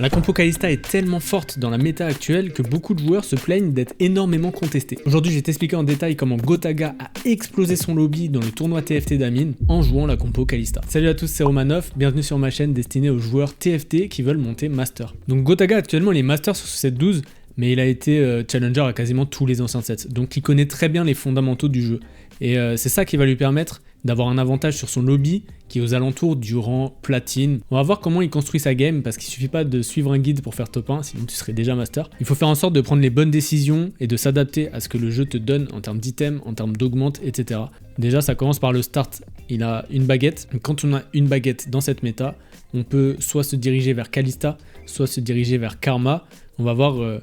La compo Kalista est tellement forte dans la méta actuelle que beaucoup de joueurs se plaignent d'être énormément contestés. Aujourd'hui, je vais t'expliquer en détail comment Gotaga a explosé son lobby dans le tournoi TFT d'Amine en jouant la compo Kalista. Salut à tous, c'est Romanov, bienvenue sur ma chaîne destinée aux joueurs TFT qui veulent monter Master. Donc Gotaga actuellement il est Master sur ce set 12, mais il a été Challenger à quasiment tous les anciens sets, donc il connaît très bien les fondamentaux du jeu. Et c'est ça qui va lui permettre d'avoir un avantage sur son lobby qui est aux alentours du rang platine. On va voir comment il construit sa game parce qu'il suffit pas de suivre un guide pour faire top 1, sinon tu serais déjà master. Il faut faire en sorte de prendre les bonnes décisions et de s'adapter à ce que le jeu te donne en termes d'items, en termes d'augmente, etc. Déjà ça commence par le start, il a une baguette. Quand on a une baguette dans cette méta, on peut soit se diriger vers Kalista, soit se diriger vers Karma. On va voir le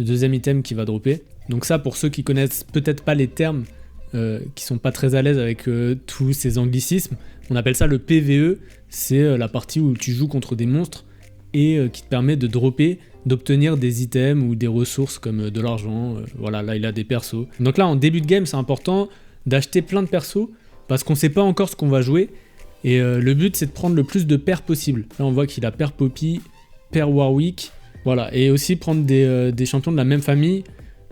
deuxième item qui va dropper. Donc ça pour ceux qui connaissent peut-être pas les termes, qui sont pas très à l'aise avec tous ces anglicismes. On appelle ça le PvE, c'est la partie où tu joues contre des monstres et qui te permet de dropper, d'obtenir des items ou des ressources comme de l'argent. Voilà, là il a des persos. Donc là en début de game c'est important d'acheter plein de persos parce qu'on sait pas encore ce qu'on va jouer et le but c'est de prendre le plus de paires possible. Là on voit qu'il a paire Poppy, paire Warwick, voilà, et aussi prendre des champions de la même famille.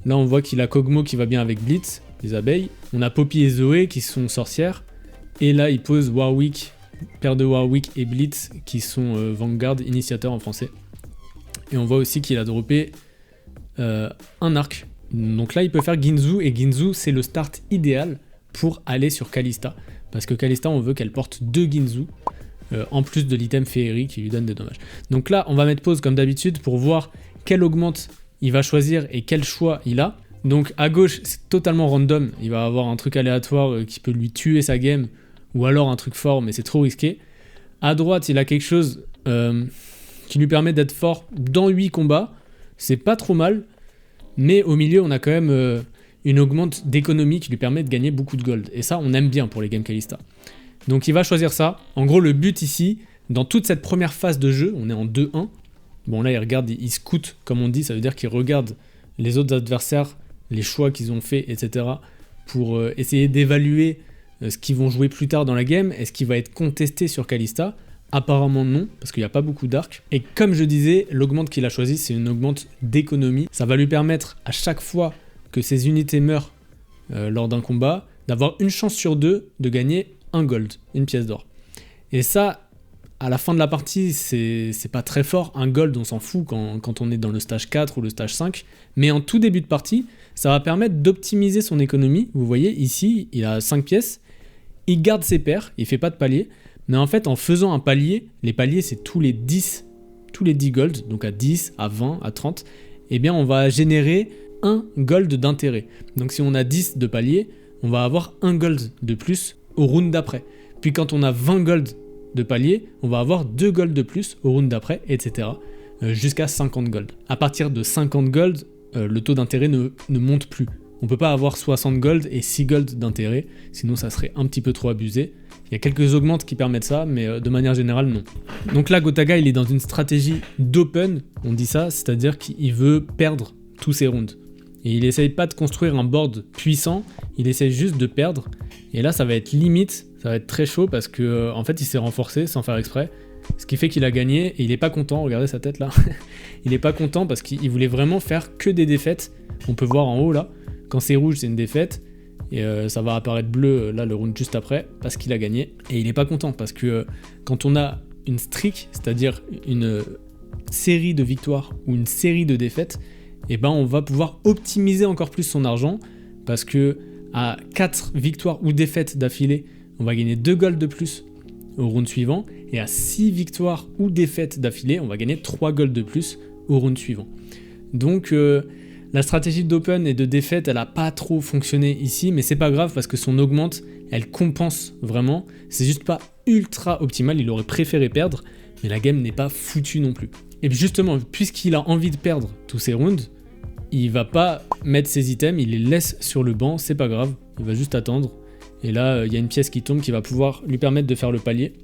Là on voit qu'il a Kog'Maw qui va bien avec Blitz, les abeilles. On a Poppy et Zoé qui sont sorcières. Et là, il pose Warwick, paire de Warwick et Blitz qui sont Vanguard, initiateur en français. Et on voit aussi qu'il a droppé un arc. Donc là, il peut faire Ginzu. Et Ginzu, c'est le start idéal pour aller sur Kalista. Parce que Kalista, on veut qu'elle porte 2 Ginzu. En plus de l'item féerique qui lui donne des dommages. Donc là, on va mettre pause comme d'habitude pour voir quelle augmente il va choisir et quel choix il a. Donc à gauche, c'est totalement random, il va avoir un truc aléatoire qui peut lui tuer sa game, ou alors un truc fort, mais c'est trop risqué. À droite, il a quelque chose qui lui permet d'être fort dans 8 combats, c'est pas trop mal, mais au milieu, on a quand même une augmente d'économie qui lui permet de gagner beaucoup de gold, et ça, on aime bien pour les games Kalista. Donc il va choisir ça. En gros, le but ici, dans toute cette première phase de jeu, on est en 2-1, bon là, il regarde, il scout, comme on dit, ça veut dire qu'il regarde les autres adversaires, les choix qu'ils ont fait, etc. pour essayer d'évaluer ce qu'ils vont jouer plus tard dans la game. Est-ce qu'il va être contesté sur Kalista? Apparemment non, parce qu'il n'y a pas beaucoup d'arcs. Et comme je disais, l'augmente qu'il a choisi, c'est une augmente d'économie. Ça va lui permettre, à chaque fois que ses unités meurent lors d'un combat, d'avoir une chance sur 2 de gagner un gold, une pièce d'or. Et ça, à la fin de la partie, c'est pas très fort. Un gold, on s'en fout quand on est dans le stage 4 ou le stage 5. Mais en tout début de partie, ça va permettre d'optimiser son économie. Vous voyez, ici, il a 5 pièces. Il garde ses paires, il fait pas de palier. Mais en fait, en faisant un palier, les paliers, c'est tous les 10 gold, donc à 10, à 20, à 30, eh bien, on va générer 1 gold d'intérêt. Donc si on a 10 de palier, on va avoir 1 gold de plus au round d'après. Puis quand on a 20 gold de palier, on va avoir 2 gold de plus au round d'après, etc. Jusqu'à 50 gold. À partir de 50 gold, le taux d'intérêt ne monte plus. On peut pas avoir 60 gold et 6 gold d'intérêt, sinon ça serait un petit peu trop abusé. Il y a quelques augmentes qui permettent ça, mais de manière générale, non. Donc là, Gotaga, il est dans une stratégie d'open, on dit ça, c'est-à-dire qu'il veut perdre tous ses rounds. Et il essaye pas de construire un board puissant, il essaye juste de perdre. Et là, ça va être limite, ça va être très chaud parce que en fait, il s'est renforcé sans faire exprès. Ce qui fait qu'il a gagné et il est pas content, regardez sa tête là. Il est pas content parce qu'il voulait vraiment faire que des défaites. On peut voir en haut là, quand c'est rouge c'est une défaite et ça va apparaître bleu là le round juste après parce qu'il a gagné. Et il est pas content parce que quand on a une streak, c'est-à-dire une série de victoires ou une série de défaites, et ben on va pouvoir optimiser encore plus son argent parce que à 4 victoires ou défaites d'affilée, on va gagner 2 gold de plus au round suivant, et à 6 victoires ou défaites d'affilée, on va gagner 3 gold de plus au round suivant. Donc la stratégie d'open et de défaite, elle a pas trop fonctionné ici, mais c'est pas grave parce que son augmente, elle compense vraiment. C'est juste pas ultra optimal, il aurait préféré perdre, mais la game n'est pas foutue non plus. Et puis justement, puisqu'il a envie de perdre tous ses rounds, il va pas mettre ses items, il les laisse sur le banc, c'est pas grave, il va juste attendre. Et là, il y a une pièce qui tombe qui va pouvoir lui permettre de faire le palier.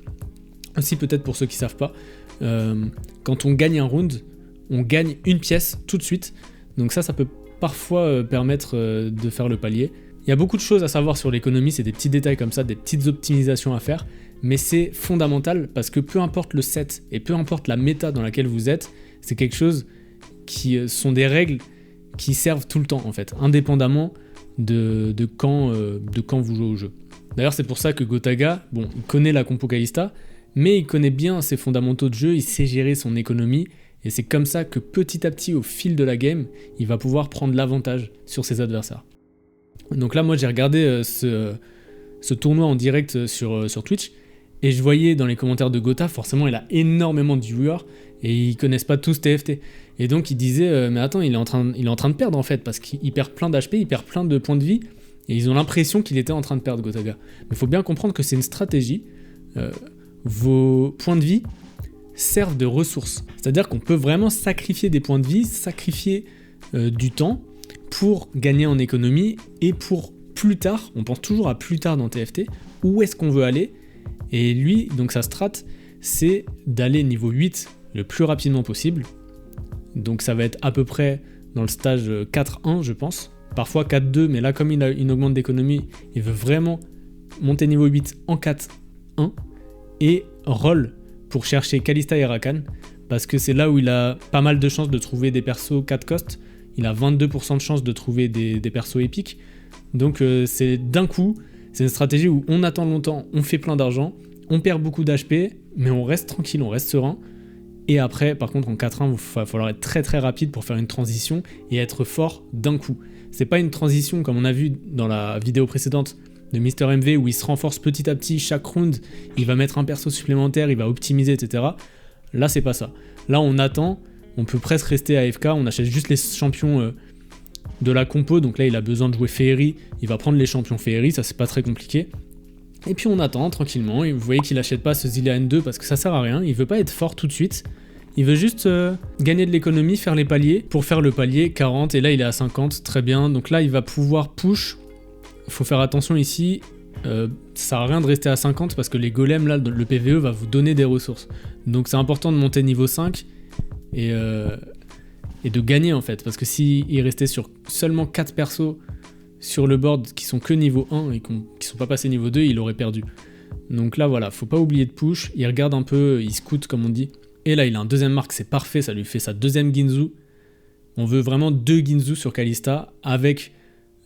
Aussi peut-être pour ceux qui savent pas, quand on gagne un round, on gagne une pièce tout de suite. Donc ça peut parfois permettre de faire le palier. Il y a beaucoup de choses à savoir sur l'économie, c'est des petits détails comme ça, des petites optimisations à faire. Mais c'est fondamental parce que peu importe le set et peu importe la méta dans laquelle vous êtes, C'est quelque chose qui sont des règles qui servent tout le temps en fait, indépendamment de quand vous jouez au jeu. D'ailleurs c'est pour ça que Gotaga, bon, il connaît la compo Kalista, mais il connaît bien ses fondamentaux de jeu, il sait gérer son économie, et c'est comme ça que petit à petit, au fil de la game, il va pouvoir prendre l'avantage sur ses adversaires. Donc là, moi j'ai regardé ce tournoi en direct sur Twitch, et je voyais dans les commentaires de Gotha, forcément il a énormément de viewers, et ils connaissent pas tous TFT. Et donc il disait, mais attends, il est en train de perdre en fait, parce qu'il perd plein d'HP, il perd plein de points de vie, et ils ont l'impression qu'il était en train de perdre Gotaga. Mais il faut bien comprendre que c'est une stratégie, vos points de vie servent de ressources. C'est-à-dire qu'on peut vraiment sacrifier des points de vie, sacrifier du temps pour gagner en économie, et pour plus tard, on pense toujours à plus tard dans TFT, où est-ce qu'on veut aller. Et lui, donc sa strat, c'est d'aller niveau 8 le plus rapidement possible. Donc ça va être à peu près dans le stage 4-1 je pense, parfois 4-2, mais là comme il a une augmente d'économie, il veut vraiment monter niveau 8 en 4-1 et roll pour chercher Kalista et Rakan, parce que c'est là où il a pas mal de chances de trouver des persos 4 cost, il a 22% de chances de trouver des persos épiques, donc c'est d'un coup, c'est une stratégie où on attend longtemps, on fait plein d'argent, on perd beaucoup d'HP, mais on reste tranquille, on reste serein. Et après, par contre, en 4-1, il va falloir être très très rapide pour faire une transition et être fort d'un coup. C'est pas une transition comme on a vu dans la vidéo précédente de Mister MV où il se renforce petit à petit chaque round, il va mettre un perso supplémentaire, il va optimiser, etc. Là, c'est pas ça. Là, on attend, on peut presque rester AFK, on achète juste les champions de la compo. Donc là, il a besoin de jouer Féerie, il va prendre les champions Féerie, ça c'est pas très compliqué. Et puis on attend tranquillement, et vous voyez qu'il achète pas ce Zilean 2 parce que ça sert à rien, il veut pas être fort tout de suite, il veut juste gagner de l'économie, faire les paliers, pour faire le palier 40, et là il est à 50, très bien, donc là il va pouvoir push, faut faire attention ici, ça sert à rien de rester à 50 parce que les golems là, le PVE va vous donner des ressources, donc c'est important de monter niveau 5, et de gagner en fait, parce que s'il restait sur seulement 4 persos, sur le board qui sont que niveau 1 et qui sont pas passés niveau 2, il aurait perdu. Donc là voilà, faut pas oublier de push, il regarde un peu, il scout comme on dit. Et là il a un deuxième marque, c'est parfait, ça lui fait sa deuxième Ginzu. On veut vraiment 2 Ginzu sur Kalista avec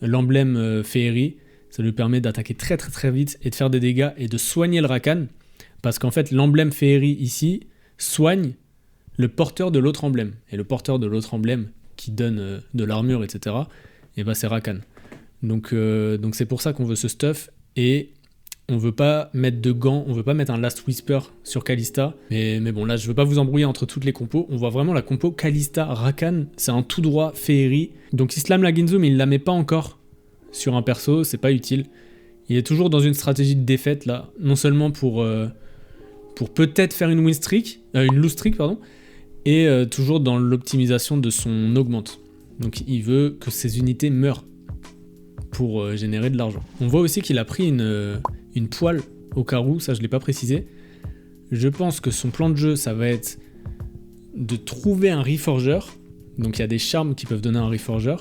l'emblème Féerie. Ça lui permet d'attaquer très très très vite et de faire des dégâts et de soigner le Rakan. Parce qu'en fait l'emblème Féerie ici soigne le porteur de l'autre emblème. Et le porteur de l'autre emblème qui donne de l'armure, etc. et bah c'est Rakan. Donc c'est pour ça qu'on veut ce stuff, et on veut pas mettre de gants, on veut pas mettre un Last Whisper sur Kalista, mais bon là je veux pas vous embrouiller entre toutes les compos, on voit vraiment la compo Kalista Rakan, c'est un tout droit Féerie, donc il slam la Ginzu mais il la met pas encore sur un perso, c'est pas utile, il est toujours dans une stratégie de défaite là, non seulement pour peut-être faire une win streak, une lose streak pardon, et toujours dans l'optimisation de son augmente, donc il veut que ses unités meurent pour générer de l'argent. On voit aussi qu'il a pris une poêle au carreau, ça je l'ai pas précisé. Je pense que son plan de jeu, ça va être de trouver un reforger, donc il y a des charmes qui peuvent donner un reforger,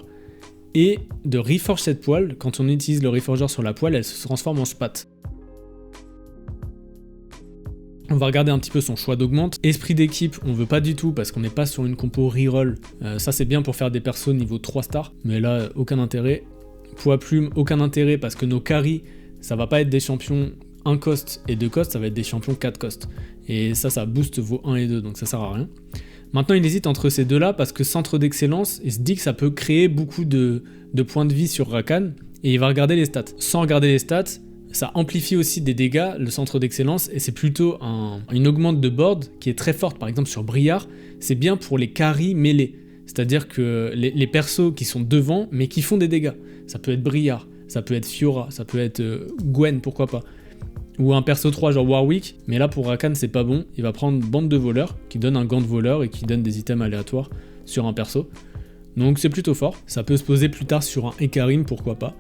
et de reforge cette poêle. Quand on utilise le reforger sur la poêle, elle se transforme en spat. On va regarder un petit peu son choix d'augmente. Esprit d'équipe, on veut pas du tout parce qu'on n'est pas sur une compo reroll. Ça c'est bien pour faire des persos niveau 3 stars, mais là aucun intérêt. Poids plume, aucun intérêt parce que nos carries, ça va pas être des champions 1 cost et 2 cost, ça va être des champions 4 cost. Et ça booste vos 1 et 2, donc ça sert à rien. Maintenant, il hésite entre ces deux-là parce que centre d'excellence, il se dit que ça peut créer beaucoup de points de vie sur Rakan, et il va regarder les stats. Sans regarder les stats, ça amplifie aussi des dégâts, le centre d'excellence, et c'est plutôt une augmente de board qui est très forte. Par exemple, sur Briard, c'est bien pour les carries mêlés. C'est-à-dire que les persos qui sont devant, mais qui font des dégâts. Ça peut être Briard, ça peut être Fiora, ça peut être Gwen, pourquoi pas. Ou un perso 3 genre Warwick, mais là pour Rakan c'est pas bon, il va prendre bande de voleurs, qui donne un gant de voleur et qui donne des items aléatoires sur un perso. Donc c'est plutôt fort, ça peut se poser plus tard sur un Ekarim, pourquoi pas.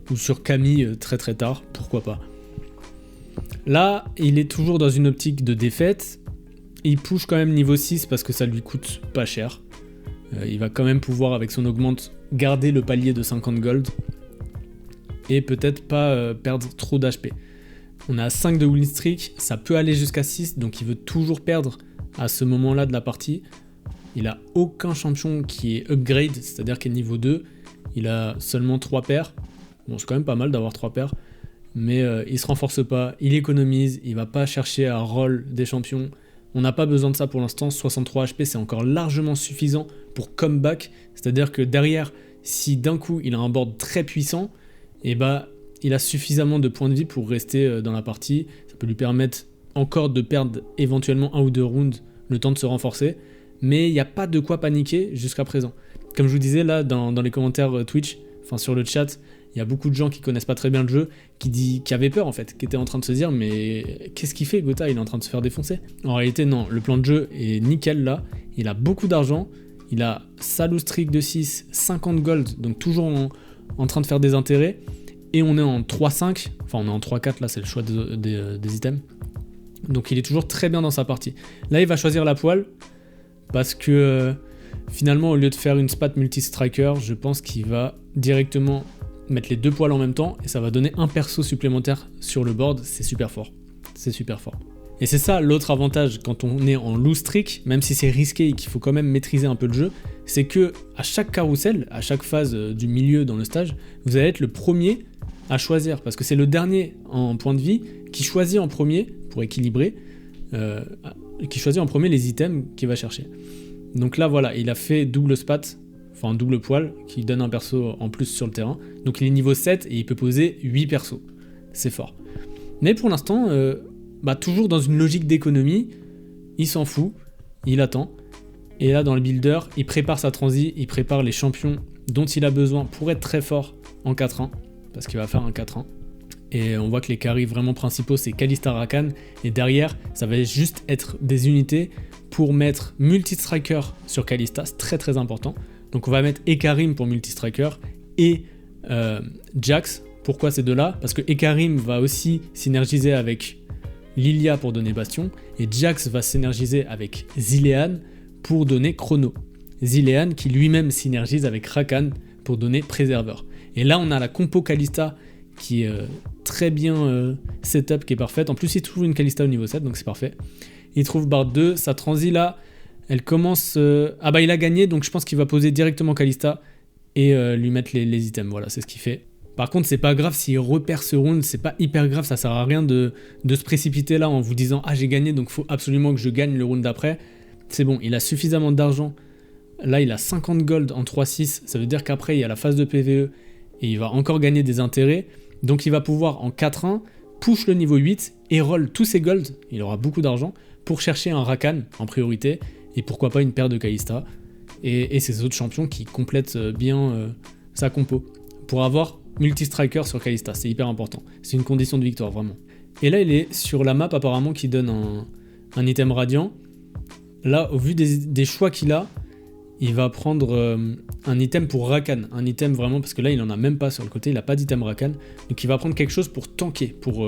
Ou sur Camille très très tard, pourquoi pas. Là, il est toujours dans une optique de défaite, il push quand même niveau 6 parce que ça lui coûte pas cher. Il va quand même pouvoir avec son augmente garder le palier de 50 gold et peut-être pas perdre trop d'HP. On a 5 de win streak, ça peut aller jusqu'à 6, donc il veut toujours perdre à ce moment-là de la partie, il a aucun champion qui est upgrade, c'est-à-dire qui est niveau 2. Il a seulement 3 paires. Bon, c'est quand même pas mal d'avoir 3 paires. Mais il se renforce pas, il économise, il va pas chercher à roll des champions. On n'a pas besoin de ça pour l'instant. 63 HP, c'est encore largement suffisant pour comeback. C'est-à-dire que derrière, si d'un coup il a un board très puissant, et bah il a suffisamment de points de vie pour rester dans la partie. Ça peut lui permettre encore de perdre éventuellement 1 ou 2 rounds, le temps de se renforcer. Mais il n'y a pas de quoi paniquer jusqu'à présent. Comme je vous disais là dans les commentaires Twitch, enfin sur le chat, il y a beaucoup de gens qui connaissent pas très bien le jeu, qui avaient peur en fait, qui étaient en train de se dire mais qu'est-ce qu'il fait Gotha, il est en train de se faire défoncer. En réalité non, le plan de jeu est nickel là, il a beaucoup d'argent, il a sa loose streak de 6, 50 gold, donc toujours en train de faire des intérêts, et on est en 3-5, enfin on est en 3-4 là, c'est le choix des items, donc il est toujours très bien dans sa partie. Là il va choisir la poêle, parce que finalement au lieu de faire une spat multi-striker, je pense qu'il va directement mettre les 2 poils en même temps et ça va donner un perso supplémentaire sur le board, c'est super fort. C'est super fort. Et c'est ça l'autre avantage quand on est en loose streak, même si c'est risqué et qu'il faut quand même maîtriser un peu le jeu, c'est que à chaque carrousel, à chaque phase du milieu dans le stage, vous allez être le premier à choisir, parce que c'est le dernier en point de vie qui choisit en premier, pour équilibrer, qui choisit en premier les items qu'il va chercher. Donc là voilà, il a fait double spat, enfin double poil, qui donne un perso en plus sur le terrain. Donc il est niveau 7 et il peut poser 8 persos. C'est fort. Mais pour l'instant, toujours dans une logique d'économie, il s'en fout, il attend. Et là dans le builder, il prépare sa transi, il prépare les champions dont il a besoin pour être très fort en 4-1, parce qu'il va faire un 4-1. Et on voit que les carries vraiment principaux, c'est Kalista, Rakan, et derrière, ça va juste être des unités pour mettre multi-striker sur Kalista, c'est très très important. Donc on va mettre Ekarim pour multi-striker et Jax. Pourquoi ces deux-là? Parce que Ekarim va aussi synergiser avec Lilia pour donner Bastion, et Jax va synergiser avec Zilean pour donner Chrono. Zilean qui lui-même synergise avec Rakan pour donner Préserveur. Et là on a la compo Kalista qui est très bien setup, qui est parfaite. En plus il trouve une Kalista au niveau 7, donc c'est parfait. Il trouve barre 2, sa transi là, elle commence... Ah bah il a gagné, donc je pense qu'il va poser directement Kalista et lui mettre les items, voilà, c'est ce qu'il fait. Par contre, c'est pas grave s'il repère ce round, c'est pas hyper grave, ça sert à rien de se précipiter là en vous disant « Ah, j'ai gagné, donc faut absolument que je gagne le round d'après ». C'est bon, il a suffisamment d'argent. Là, il a 50 gold en 3-6, ça veut dire qu'après, il y a la phase de PvE et il va encore gagner des intérêts. Donc il va pouvoir en 4-1 push le niveau 8 et roll tous ses golds, il aura beaucoup d'argent, pour chercher un Rakan en priorité, et pourquoi pas une paire de Kalista, et ses autres champions qui complètent bien sa compo. Pour avoir multi-striker sur Kalista, c'est hyper important. C'est une condition de victoire, vraiment. Et là, il est sur la map apparemment qui donne un item radiant. Là, au vu des choix qu'il a, il va prendre un item pour Rakan. Un item vraiment, parce que là, il en a même pas sur le côté, il a pas d'item Rakan. Donc il va prendre quelque chose pour tanker, pour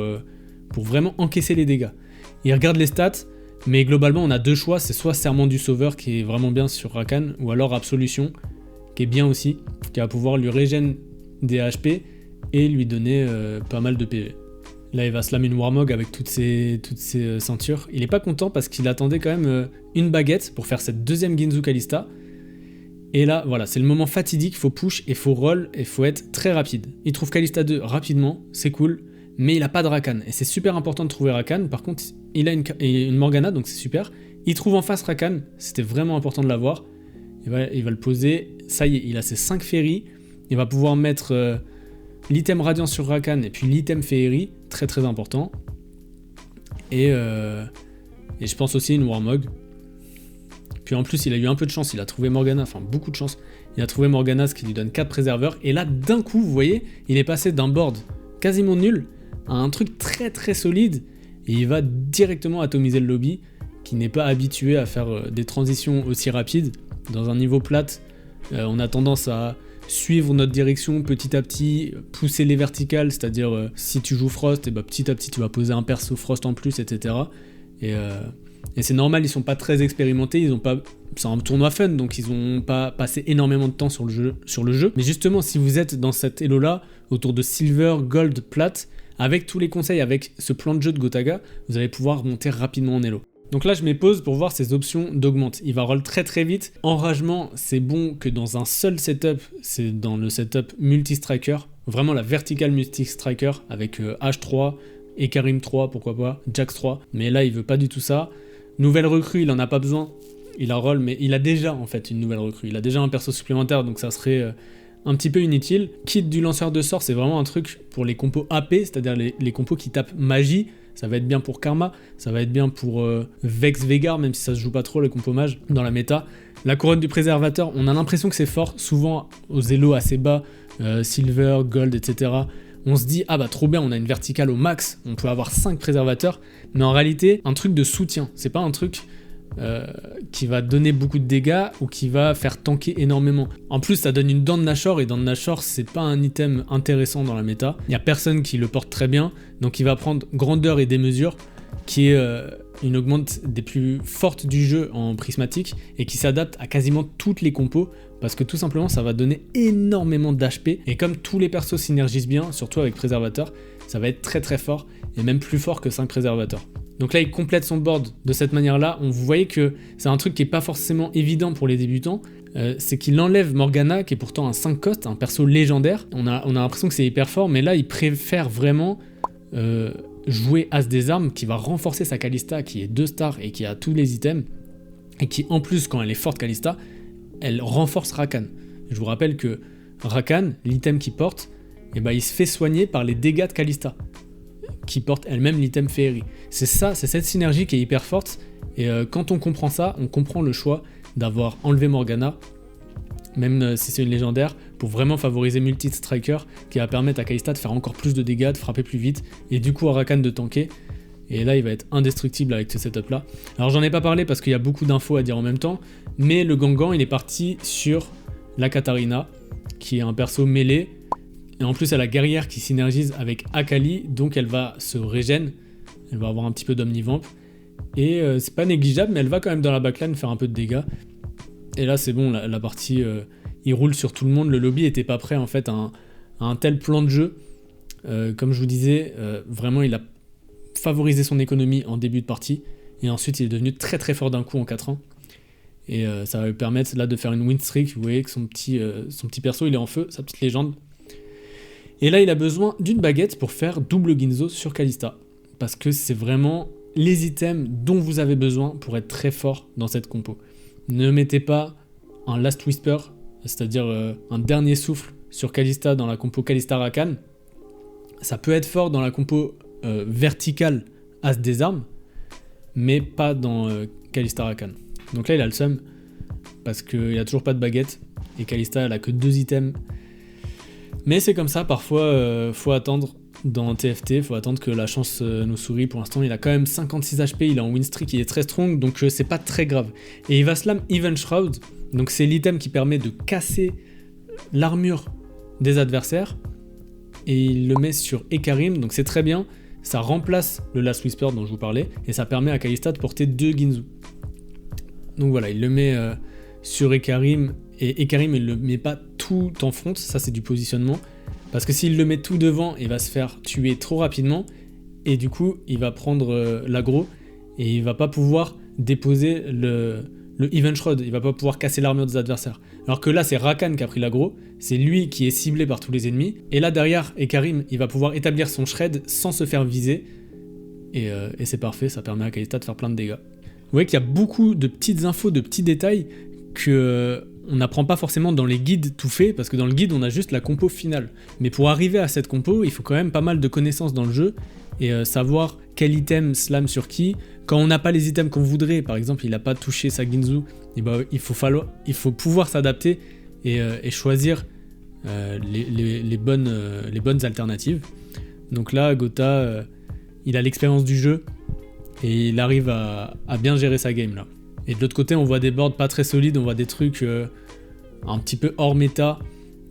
vraiment encaisser les dégâts. Il regarde les stats, mais globalement, on a 2 choix. C'est soit Serment du Sauveur, qui est vraiment bien sur Rakan, ou alors Absolution, qui est bien aussi, qui va pouvoir lui régénérer des HP et lui donner pas mal de PV. Là, il va slam une Warmog avec toutes ses ceintures. Il est pas content parce qu'il attendait quand même une baguette pour faire cette deuxième Ginzu Kalista. Et là, voilà, c'est le moment fatidique, il faut push et faut roll et faut être très rapide. Il trouve Kalista 2 rapidement, c'est cool, mais il a pas de Rakan. Et c'est super important de trouver Rakan. Par contre, il a une Morgana, donc c'est super. Il trouve en face Rakan, c'était vraiment important de l'avoir. Il va le poser, ça y est, il a ses 5 Féeries. Il va pouvoir mettre l'item Radiant sur Rakan et puis l'item Féerie, très très important. Et je pense aussi une Warmog. Puis en plus, il a eu un peu de chance, il a trouvé Morgana, enfin beaucoup de chance. Il a trouvé Morgana, ce qui lui donne 4 préserveurs. Et là, d'un coup, vous voyez, il est passé d'un board quasiment nul à un truc très très solide. Et il va directement atomiser le lobby, qui n'est pas habitué à faire des transitions aussi rapides. Dans un niveau plate, on a tendance à suivre notre direction petit à petit, pousser les verticales, c'est-à-dire si tu joues Frost, et bah, petit à petit tu vas poser un perso Frost en plus, etc. Et c'est normal, ils sont pas très expérimentés, c'est un tournoi fun, donc ils ont pas passé énormément de temps sur le jeu. Mais justement, si vous êtes dans cet elo-là, autour de Silver, Gold, Plate, avec tous les conseils, avec ce plan de jeu de Gotaga, vous allez pouvoir monter rapidement en elo. Donc là je mets pause pour voir ses options d'augmente. Il va roll très très vite. Enragement, c'est bon que dans un seul setup, c'est dans le setup multi-striker, vraiment la verticale multi-striker avec H3, Ekarim 3, pourquoi pas, Jax 3, mais là il veut pas du tout ça. Nouvelle recrue, il en a pas besoin, il a roll, mais il a déjà en fait une nouvelle recrue, il a déjà un perso supplémentaire, donc ça serait un petit peu inutile. Kit du lanceur de sorts, c'est vraiment un truc pour les compos AP, c'est-à-dire les compos qui tapent magie. Ça va être bien pour Karma, ça va être bien pour Vex Veigar, même si ça se joue pas trop les compos mages dans la méta. La couronne du préservateur, on a l'impression que c'est fort, souvent aux élos assez bas, Silver, Gold, etc. On se dit, ah bah trop bien, on a une verticale au max, on peut avoir 5 préservateurs, mais en réalité, un truc de soutien, c'est pas un truc qui va donner beaucoup de dégâts ou qui va faire tanker énormément. En plus, ça donne une dent de Nashor, et dent de Nashor, c'est pas un item intéressant dans la méta. Il y a personne qui le porte très bien, donc il va prendre grandeur et démesure, qui est une augmente des plus fortes du jeu en prismatique, et qui s'adapte à quasiment toutes les compos, parce que tout simplement, ça va donner énormément d'HP, et comme tous les persos synergisent bien, surtout avec préservateur, ça va être très très fort, et même plus fort que 5 préservateurs. Donc là, il complète son board de cette manière-là. Vous voyez que c'est un truc qui n'est pas forcément évident pour les débutants. C'est qu'il enlève Morgana, qui est pourtant un 5 cost, un perso légendaire. On a l'impression que c'est hyper fort, mais là, il préfère vraiment jouer As des armes, qui va renforcer sa Kalista, qui est 2 stars et qui a tous les items. Et qui, en plus, quand elle est forte Kalista, elle renforce Rakan. Je vous rappelle que Rakan, l'item qu'il porte, eh ben, il se fait soigner par les dégâts de Kalista, qui porte elle-même l'item Féerie. C'est ça, c'est cette synergie qui est hyper forte, et quand on comprend ça, on comprend le choix d'avoir enlevé Morgana, même si c'est une légendaire, pour vraiment favoriser multi-striker, qui va permettre à Kalista de faire encore plus de dégâts, de frapper plus vite, et du coup à Rakan de tanker, et là il va être indestructible avec ce setup là. Alors j'en ai pas parlé parce qu'il y a beaucoup d'infos à dire en même temps, mais le Gangan il est parti sur la Katarina, qui est un perso mêlé, et en plus elle a guerrière qui synergise avec Akali, donc elle va se régène, elle va avoir un petit peu d'omnivamp, et c'est pas négligeable, mais elle va quand même dans la backline faire un peu de dégâts. Et là c'est bon, la partie il roule sur tout le monde. Le lobby était pas prêt en fait à un tel plan de jeu. Comme je vous disais, vraiment il a favorisé son économie en début de partie, et ensuite il est devenu très très fort d'un coup en 4 ans. Et ça va lui permettre là de faire une win streak. Vous voyez que son petit perso il est en feu, sa petite légende. Et là il a besoin d'une baguette pour faire double Ginzo sur Kalista, parce que c'est vraiment les items dont vous avez besoin pour être très fort dans cette compo. Ne mettez pas un Last Whisper, c'est-à-dire un dernier souffle sur Kalista dans la compo Kalista Rakan. Ça peut être fort dans la compo verticale As des armes, mais pas dans Kalista Rakan. Donc là il a le seum, parce qu'il a toujours pas de baguette, et Kalista elle a que 2 items. Mais c'est comme ça, parfois faut attendre dans TFT, faut attendre que la chance nous sourie. Pour l'instant il a quand même 56 HP, il est en win streak, il est très strong, donc c'est pas très grave. Et il va slam Even Shroud, donc c'est l'item qui permet de casser l'armure des adversaires, et il le met sur Ekarim, donc c'est très bien, ça remplace le Last Whisper dont je vous parlais, et ça permet à Kalista de porter 2 Ginzu. Donc voilà, il le met sur Ekarim, et Ekarim il le met pas tout en front, ça c'est du positionnement, parce que s'il le met tout devant, il va se faire tuer trop rapidement, et du coup il va prendre l'aggro, et il va pas pouvoir déposer le Even Shroud, il va pas pouvoir casser l'armure des adversaires. Alors que là c'est Rakan qui a pris l'aggro, c'est lui qui est ciblé par tous les ennemis, et là derrière Ekarim il va pouvoir établir son shred sans se faire viser, et c'est parfait, ça permet à Kalista de faire plein de dégâts. Vous voyez qu'il y a beaucoup de petites infos, de petits détails que on n'apprend pas forcément dans les guides tout faits, parce que dans le guide on a juste la compo finale. Mais pour arriver à cette compo, il faut quand même pas mal de connaissances dans le jeu, et savoir quel item slam sur qui. Quand on n'a pas les items qu'on voudrait, par exemple il n'a pas touché sa Ginzu, et bah, il faut pouvoir s'adapter et choisir les bonnes alternatives. Donc là Gotha il a l'expérience du jeu, et il arrive à bien gérer sa game là. Et de l'autre côté on voit des boards pas très solides, on voit des trucs un petit peu hors méta,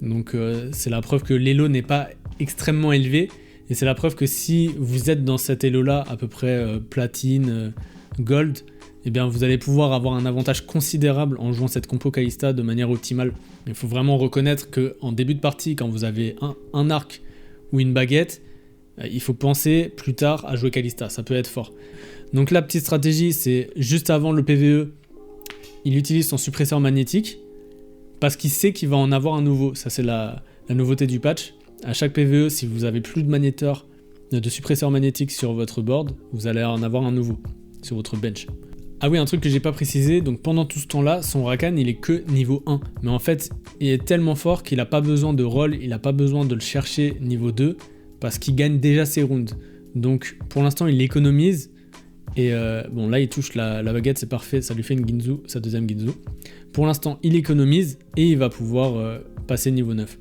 donc c'est la preuve que l'elo n'est pas extrêmement élevé, et c'est la preuve que si vous êtes dans cet elo là à peu près platine, gold, eh bien vous allez pouvoir avoir un avantage considérable en jouant cette compo Kalista de manière optimale. Il faut vraiment reconnaître qu'en début de partie, quand vous avez un arc ou une baguette, il faut penser plus tard à jouer Kalista, ça peut être fort. Donc la petite stratégie, c'est juste avant le PvE, il utilise son suppresseur magnétique parce qu'il sait qu'il va en avoir un nouveau. Ça, c'est la nouveauté du patch. À chaque PvE, si vous avez plus de suppresseur magnétique sur votre board, vous allez en avoir un nouveau sur votre bench. Ah oui, un truc que j'ai pas précisé, donc pendant tout ce temps-là, son Rakan, il est que niveau 1. Mais en fait, il est tellement fort qu'il a pas besoin de roll, il a pas besoin de le chercher niveau 2, parce qu'il gagne déjà ses rounds. Donc pour l'instant, il l'économise. Et bon, là, il touche la baguette, c'est parfait, ça lui fait une Ginzu, sa deuxième Ginzu. Pour l'instant, il économise et il va pouvoir passer niveau 9.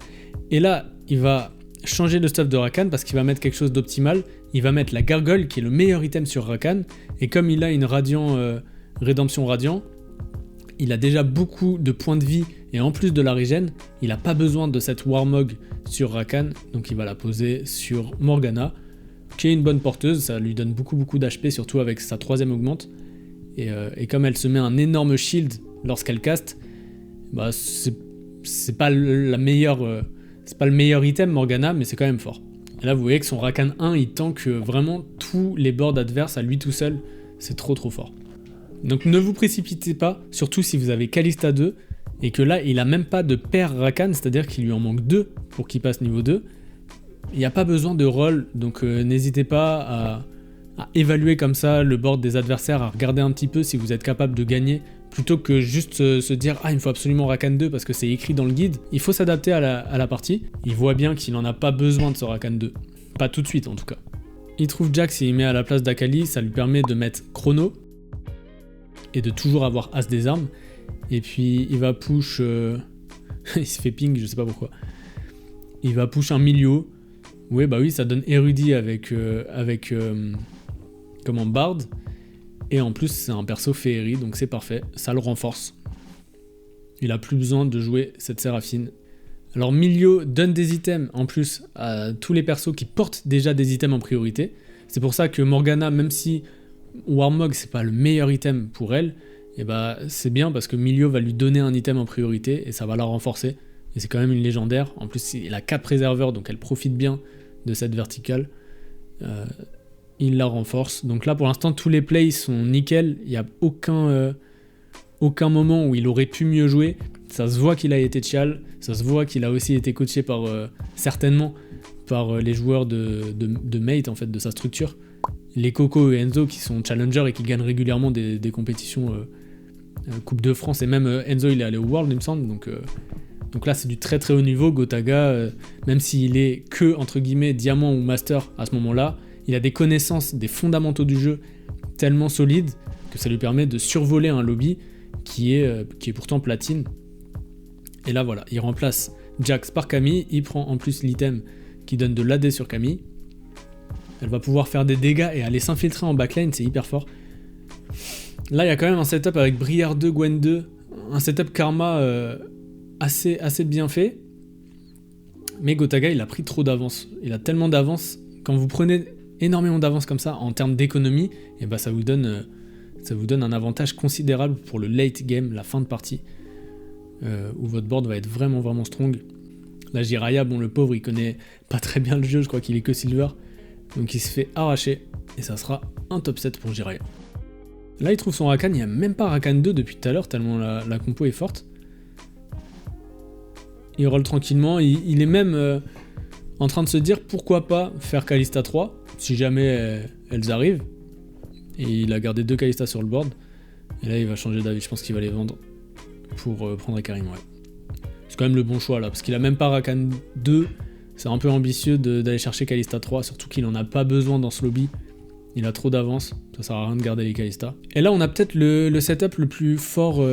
Et là, il va changer de stuff de Rakan parce qu'il va mettre quelque chose d'optimal. Il va mettre la gargoyle qui est le meilleur item sur Rakan. Et comme il a une rédemption radiant, il a déjà beaucoup de points de vie et en plus de la régène, il n'a pas besoin de cette Warmog sur Rakan. Donc il va la poser sur Morgana, qui est une bonne porteuse. Ça lui donne beaucoup d'HP, surtout avec sa troisième augmente. Et comme elle se met un énorme shield lorsqu'elle caste, bah c'est pas la meilleure... c'est pas le meilleur item Morgana, mais c'est quand même fort. Et là, vous voyez que son Rakan 1, il tank vraiment tous les boards adverses à lui tout seul. C'est trop fort. Donc ne vous précipitez pas, surtout si vous avez Kalista 2, et que là, il a même pas de paire Rakan, c'est-à-dire qu'il lui en manque 2 pour qu'il passe niveau 2. Il n'y a pas besoin de roll, donc n'hésitez pas à évaluer comme ça le board des adversaires, à regarder un petit peu si vous êtes capable de gagner, plutôt que juste se dire « Ah, il me faut absolument Rakan 2 parce que c'est écrit dans le guide ». Il faut s'adapter à la partie. Il voit bien qu'il n'en a pas besoin de ce Rakan 2. Pas tout de suite, en tout cas. Il trouve Jax, s'il met à la place d'Akali, ça lui permet de mettre Chrono et de toujours avoir As des armes. Et puis, il va push... il se fait ping, je sais pas pourquoi. Il va push un Milio. Oui, bah oui, ça donne Érudit avec Bard. Et en plus, c'est un perso féerie, donc c'est parfait. Ça le renforce. Il a plus besoin de jouer cette Séraphine. Alors Milio donne des items en plus à tous les persos qui portent déjà des items en priorité. C'est pour ça que Morgana, même si Warmog c'est pas le meilleur item pour elle, et bah c'est bien parce que Milio va lui donner un item en priorité et ça va la renforcer. Et c'est quand même une légendaire. En plus, il a 4 préserveurs, donc elle profite bien de cette verticale. Il la renforce. Donc là, pour l'instant, tous les plays sont nickel. Il n'y a aucun moment où il aurait pu mieux jouer. Ça se voit qu'il a été chial. Ça se voit qu'il a aussi été coaché certainement par les joueurs de Mate, en fait, de sa structure. Les Coco et Enzo qui sont challengers et qui gagnent régulièrement des compétitions Coupe de France. Et même Enzo, il est allé au World, il me semble. Donc là, c'est du très haut niveau. Gotaga, même s'il est que, entre guillemets, diamant ou master à ce moment-là, il a des connaissances, des fondamentaux du jeu tellement solides que ça lui permet de survoler un lobby qui est pourtant platine. Et là, voilà, il remplace Jax par Camille. Il prend en plus l'item qui donne de l'AD sur Camille. Elle va pouvoir faire des dégâts et aller s'infiltrer en backline, c'est hyper fort. Là, il y a quand même un setup avec Briard 2, Gwen 2, un setup karma assez bien fait. Mais Gotaga, il a pris trop d'avance. Il a tellement d'avance. Quand vous prenez énormément d'avance comme ça, en termes d'économie, et bah ça vous donne un avantage considérable pour le late game, la fin de partie, où votre board va être vraiment strong. Là, Jiraiya, bon, le pauvre, il connaît pas très bien le jeu, je crois qu'il est que silver. Donc il se fait arracher, et ça sera un top 7 pour Jiraiya. Là, il trouve son Rakan, il n'y a même pas Rakan 2 depuis tout à l'heure, tellement la compo est forte. Il roll tranquillement, il est même en train de se dire pourquoi pas faire Kalista 3, si jamais elles arrivent. Et il a gardé 2 Kalista sur le board. Et là, il va changer d'avis, je pense qu'il va les vendre pour prendre Ekarim, ouais. C'est quand même le bon choix là, parce qu'il a même pas Rakan 2. C'est un peu ambitieux d'aller chercher Kalista 3, surtout qu'il en a pas besoin dans ce lobby. Il a trop d'avance, ça sert à rien de garder les Kalista. Et là, on a peut-être le setup le plus fort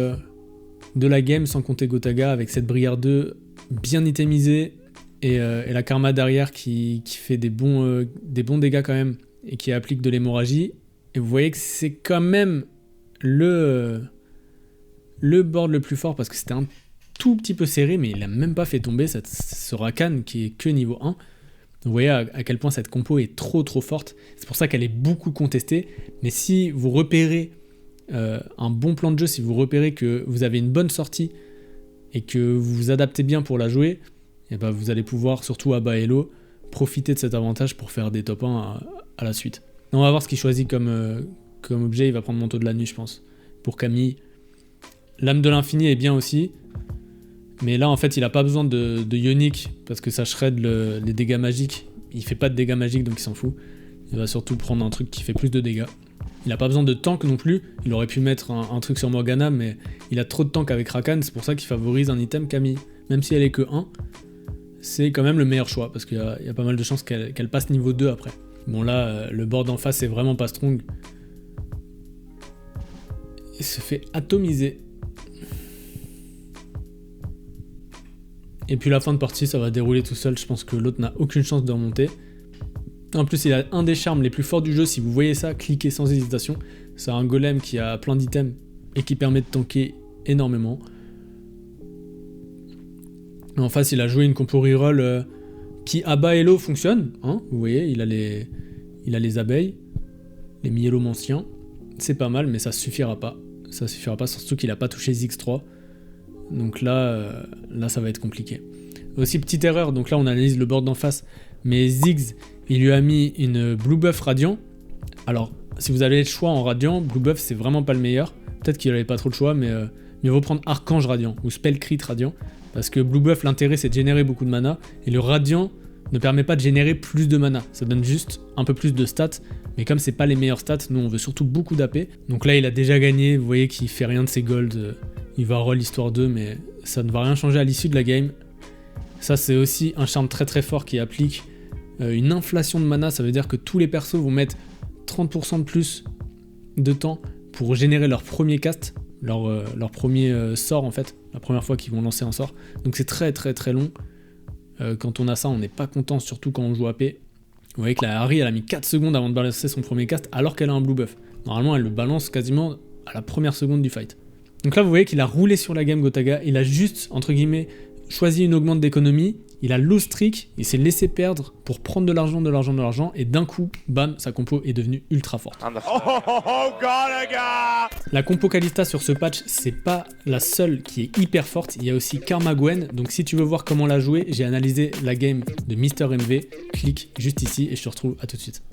de la game, sans compter Gotaga, avec cette Brière 2 bien itemisée, et la Karma derrière qui fait des bons dégâts quand même, et qui applique de l'hémorragie. Et vous voyez que c'est quand même le board le plus fort, parce que c'était un tout petit peu serré, mais il a même pas fait tomber ce Rakan qui est que niveau 1. Vous voyez à quel point cette compo est trop forte. C'est pour ça qu'elle est beaucoup contestée. Mais si vous repérez un bon plan de jeu, si vous repérez que vous avez une bonne sortie et que vous vous adaptez bien pour la jouer, et ben vous allez pouvoir, surtout à bas elo, profiter de cet avantage pour faire des top 1 à la suite. On va voir ce qu'il choisit comme objet, il va prendre manteau de la nuit, je pense. Pour Camille. Lame de l'infini est bien aussi. Mais là, en fait, il a pas besoin de Ionic parce que ça shred les dégâts magiques. Il fait pas de dégâts magiques, donc il s'en fout. Il va surtout prendre un truc qui fait plus de dégâts. Il a pas besoin de tank non plus. Il aurait pu mettre un truc sur Morgana, mais il a trop de tank avec Rakan. C'est pour ça qu'il favorise un item Camille. Même si elle est que 1, c'est quand même le meilleur choix parce qu'il y a pas mal de chances qu'elle passe niveau 2 après. Bon, là, le board en face est vraiment pas strong. Il se fait atomiser. Et puis la fin de partie, ça va dérouler tout seul. Je pense que l'autre n'a aucune chance de remonter. En plus, il a un des charmes les plus forts du jeu. Si vous voyez ça, cliquez sans hésitation. C'est un golem qui a plein d'items et qui permet de tanker énormément. En face, il a joué une compo reroll qui abat Hello fonctionne. Hein, vous voyez, il a les abeilles, les myélomanciens. C'est pas mal, mais ça suffira pas. Ça suffira pas, surtout qu'il a pas touché Ziggs3. Donc là, ça va être compliqué. Aussi, petite erreur, donc là on analyse le board d'en face, mais Ziggs, il lui a mis une Blue Buff Radiant. Alors, si vous avez le choix en Radiant, Blue Buff c'est vraiment pas le meilleur. Peut-être qu'il avait pas trop le choix, mais mieux vaut prendre Archange Radiant ou Spell Crit Radiant. Parce que Blue Buff, l'intérêt c'est de générer beaucoup de mana, et le Radiant ne permet pas de générer plus de mana. Ça donne juste un peu plus de stats, mais comme c'est pas les meilleurs stats, nous on veut surtout beaucoup d'AP. Donc là il a déjà gagné, vous voyez qu'il fait rien de ses golds. Il va roll histoire 2, mais ça ne va rien changer à l'issue de la game. Ça, c'est aussi un charme très très fort qui applique une inflation de mana. Ça veut dire que tous les persos vont mettre 30% de plus de temps pour générer leur premier cast, leur premier sort en fait, la première fois qu'ils vont lancer un sort. Donc c'est très très très long. Quand on a ça, on n'est pas content, surtout quand on joue AP. Vous voyez que la Harry, elle a mis 4 secondes avant de balancer son premier cast, alors qu'elle a un blue buff. Normalement, elle le balance quasiment à la première seconde du fight. Donc là, vous voyez qu'il a roulé sur la game Gotaga, il a juste, entre guillemets, choisi une augmente d'économie, il a low streak, il s'est laissé perdre pour prendre de l'argent, et d'un coup, bam, sa compo est devenue ultra forte. La compo Kalista sur ce patch, c'est pas la seule qui est hyper forte, il y a aussi Karma Gwen, donc si tu veux voir comment la jouer, j'ai analysé la game de Mr MV, clique juste ici et je te retrouve à tout de suite.